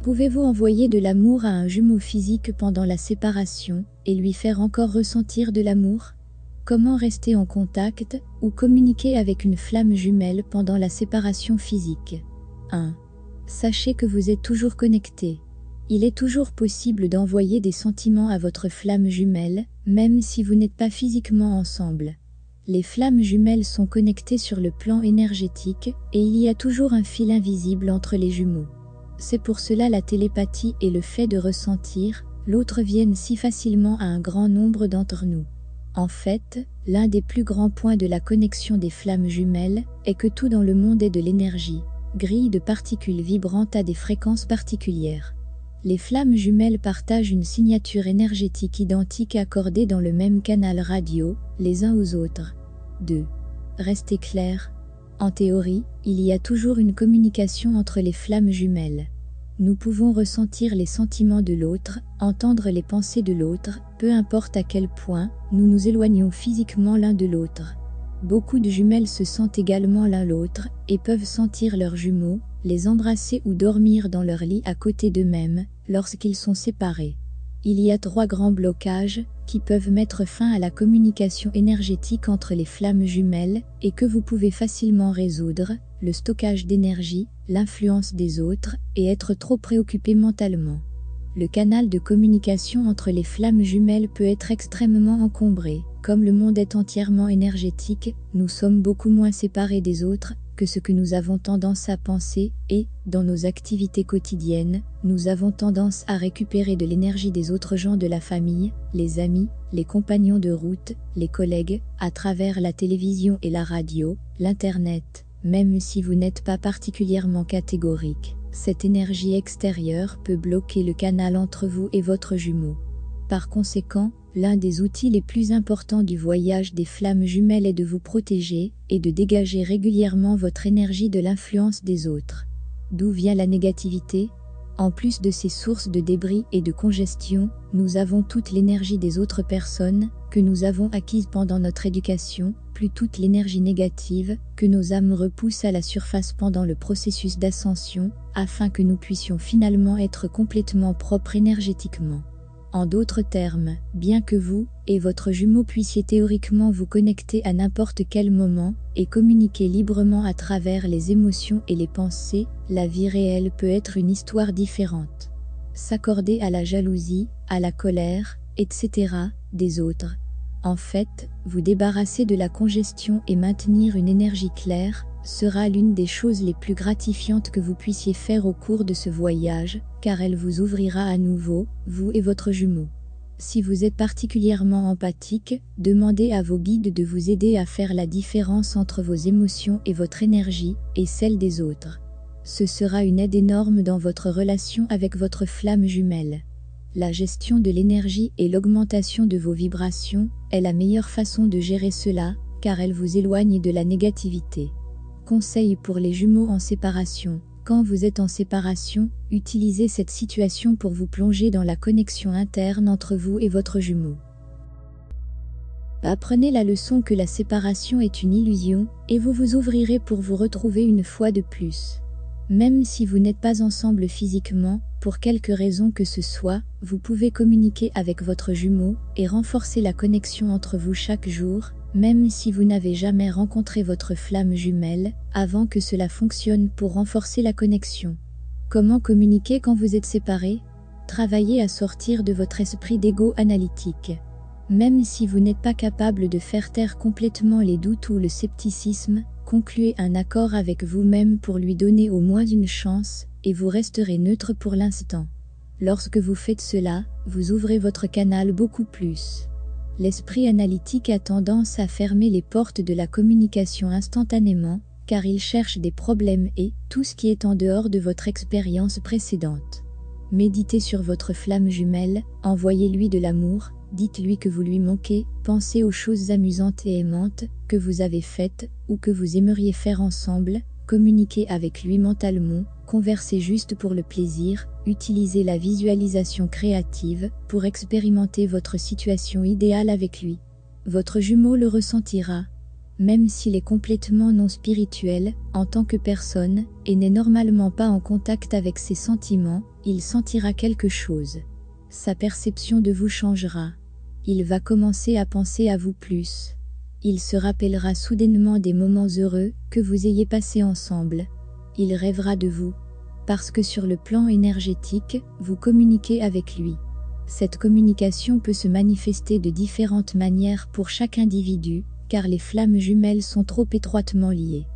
Pouvez-vous envoyer de l'amour à un jumeau physique pendant la séparation et lui faire encore ressentir de l'amour? Comment rester en contact ou communiquer avec une flamme jumelle pendant la séparation physique? 1. Sachez que vous êtes toujours connecté. Il est toujours possible d'envoyer des sentiments à votre flamme jumelle, même si vous n'êtes pas physiquement ensemble. Les flammes jumelles sont connectées sur le plan énergétique et il y a toujours un fil invisible entre les jumeaux. C'est pour cela la télépathie et le fait de ressentir l'autre viennent si facilement à un grand nombre d'entre nous. En fait, l'un des plus grands points de la connexion des flammes jumelles est que tout dans le monde est de l'énergie, grille de particules vibrantes à des fréquences particulières. Les flammes jumelles partagent une signature énergétique identique accordée dans le même canal radio, les uns aux autres. 2. Restez clair. En théorie, il y a toujours une communication entre les flammes jumelles. Nous pouvons ressentir les sentiments de l'autre, entendre les pensées de l'autre, peu importe à quel point nous nous éloignons physiquement l'un de l'autre. Beaucoup de jumelles se sentent également l'un l'autre et peuvent sentir leurs jumeaux, les embrasser ou dormir dans leur lit à côté d'eux-mêmes lorsqu'ils sont séparés. Il y a 3 grands blocages qui peuvent mettre fin à la communication énergétique entre les flammes jumelles et que vous pouvez facilement résoudre: le stockage d'énergie, l'influence des autres et être trop préoccupé mentalement. Le canal de communication entre les flammes jumelles peut être extrêmement encombré. Comme le monde est entièrement énergétique, nous sommes beaucoup moins séparés des autres que ce que nous avons tendance à penser et, dans nos activités quotidiennes, nous avons tendance à récupérer de l'énergie des autres gens de la famille, les amis, les compagnons de route, les collègues, à travers la télévision et la radio, l'Internet. Même si vous n'êtes pas particulièrement catégorique, cette énergie extérieure peut bloquer le canal entre vous et votre jumeau. Par conséquent, l'un des outils les plus importants du voyage des flammes jumelles est de vous protéger et de dégager régulièrement votre énergie de l'influence des autres. D'où vient la négativité? En plus de ces sources de débris et de congestion, nous avons toute l'énergie des autres personnes que nous avons acquise pendant notre éducation, plus toute l'énergie négative que nos âmes repoussent à la surface pendant le processus d'ascension, afin que nous puissions finalement être complètement propres énergétiquement. En d'autres termes, bien que vous et votre jumeau puissiez théoriquement vous connecter à n'importe quel moment et communiquer librement à travers les émotions et les pensées, la vie réelle peut être une histoire différente. S'accorder à la jalousie, à la colère, etc. des autres. En fait, vous débarrasser de la congestion et maintenir une énergie claire sera l'une des choses les plus gratifiantes que vous puissiez faire au cours de ce voyage, car elle vous ouvrira à nouveau, vous et votre jumeau. Si vous êtes particulièrement empathique, demandez à vos guides de vous aider à faire la différence entre vos émotions et votre énergie, et celle des autres. Ce sera une aide énorme dans votre relation avec votre flamme jumelle. La gestion de l'énergie et l'augmentation de vos vibrations est la meilleure façon de gérer cela, car elle vous éloigne de la négativité. Conseil pour les jumeaux en séparation. Quand vous êtes en séparation, utilisez cette situation pour vous plonger dans la connexion interne entre vous et votre jumeau. Apprenez la leçon que la séparation est une illusion, et vous vous ouvrirez pour vous retrouver une fois de plus. Même si vous n'êtes pas ensemble physiquement, pour quelque raison que ce soit, vous pouvez communiquer avec votre jumeau et renforcer la connexion entre vous chaque jour, même si vous n'avez jamais rencontré votre flamme jumelle, avant que cela fonctionne pour renforcer la connexion. Comment communiquer quand vous êtes séparés? Travaillez à sortir de votre esprit d'ego analytique. Même si vous n'êtes pas capable de faire taire complètement les doutes ou le scepticisme, concluez un accord avec vous-même pour lui donner au moins une chance, et vous resterez neutre pour l'instant. Lorsque vous faites cela, vous ouvrez votre canal beaucoup plus. L'esprit analytique a tendance à fermer les portes de la communication instantanément, car il cherche des problèmes et tout ce qui est en dehors de votre expérience précédente. Méditez sur votre flamme jumelle, envoyez-lui de l'amour, dites-lui que vous lui manquez, pensez aux choses amusantes et aimantes que vous avez faites ou que vous aimeriez faire ensemble, communiquez avec lui mentalement, conversez juste pour le plaisir, utilisez la visualisation créative pour expérimenter votre situation idéale avec lui. Votre jumeau le ressentira. Même s'il est complètement non spirituel, en tant que personne, et n'est normalement pas en contact avec ses sentiments, il sentira quelque chose. Sa perception de vous changera. Il va commencer à penser à vous plus. Il se rappellera soudainement des moments heureux que vous ayez passés ensemble. Il rêvera de vous. Parce que sur le plan énergétique, vous communiquez avec lui. Cette communication peut se manifester de différentes manières pour chaque individu, car les flammes jumelles sont trop étroitement liées.